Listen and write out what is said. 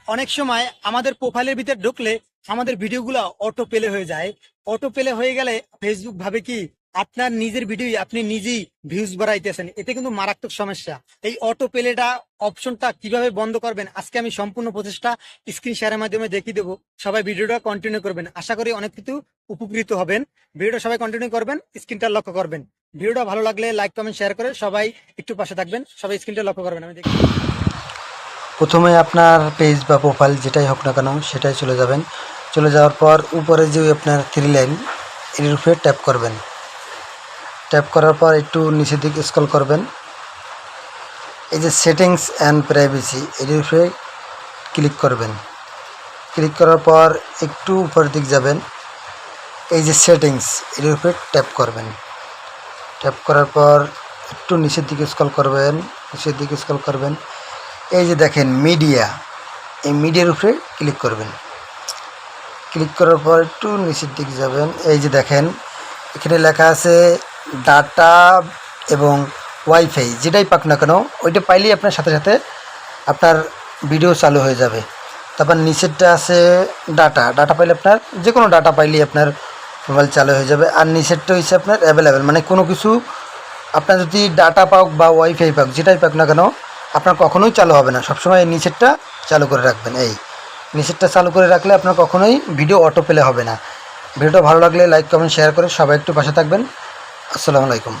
অনেক সময় আমাদের প্রোফাইলের ভিতর ঢুকলে আমাদের ভিডিওগুলো অটো প্লে হয়ে যায়। অটো প্লে হয়ে গেলে ফেসবুক ভাবে কি আপনার নিজের ভিডিও আপনি নিজেই ভিউজ বাড়াইতেছেন, এতে কিন্তু মারাত্মক সমস্যা। এই অটো প্লেটা অপশনটা কিভাবে বন্ধ করবেন আজকে আমি সম্পূর্ণ প্রচেষ্টা স্ক্রিন শেয়ারের মাধ্যমে দেখিয়ে দেবো। সবাই ভিডিওটা কন্টিনিউ করবেন, আশা করি অনেক কিছু উপকৃত হবেন। ভিডিওটা সবাই কন্টিনিউ করবেন, স্ক্রিনটা লক্ষ্য করবেন। ভিডিওটা ভালো লাগলে লাইক কমেন্ট শেয়ার করে সবাই একটু পাশে থাকবেন। সবাই স্ক্রিনটা লক্ষ্য করবেন, আমি দেখি। প্রথমে আপনার পেজ বা প্রোফাইল যেটাই হোক না কেন সেটাই চলে যাবেন। চলে যাওয়ার পর উপরে যে আপনার 3 লাইন এর উপরে ট্যাপ করবেন। ট্যাপ করার পর একটু নিচের দিকে স্ক্রল করবেন। এই যে সেটিংস অ্যান্ড প্রাইভেসি এর উপরে ক্লিক করবেন। ক্লিক করার পর একটু উপরের দিক যাবেন। এই যে সেটিংস এর উপরে ট্যাপ করবেন। ট্যাপ করার পর একটু নিচের দিকে স্ক্রল করবেন। নিচের দিকে স্ক্রল করবেন। এই যে দেখেন মিডিয়া, এই মিডিয়ার উপরে ক্লিক করবেন। ক্লিক করার পর একটু নিচের দিকে যাবেন। এই যে দেখেন এখানে লেখা আছে ডাটা এবং ওয়াইফাই, যেটাই পাক না কেন ওইটা পাইলেই আপনার সাথে সাথে আপনার ভিডিও চালু হয়ে যাবে। তারপর নিচেরটা আছে ডাটা, ডাটা পাইলে আপনার যে কোনো ডাটা পাইলেই আপনার মোবাইল চালু হয়ে যাবে। আর নিচেরটা হচ্ছে আপনার অ্যাভেলেবেল, মানে কোনো কিছু আপনার যদি ডাটা পাক বা ওয়াইফাই পাক যেটাই পাক না কেন আপনার কখনোই চালু হবে না। সবসময় এই নিচেরটা চালু করে রাখবেন। এই নিচেরটা চালু করে রাখলে আপনার কখনোই ভিডিও অটো প্লে হবে না। ভিডিওটা ভালো লাগলে লাইক কমেন্ট শেয়ার করে সবাই একটু পাশে থাকবেন। আসসালামু আলাইকুম।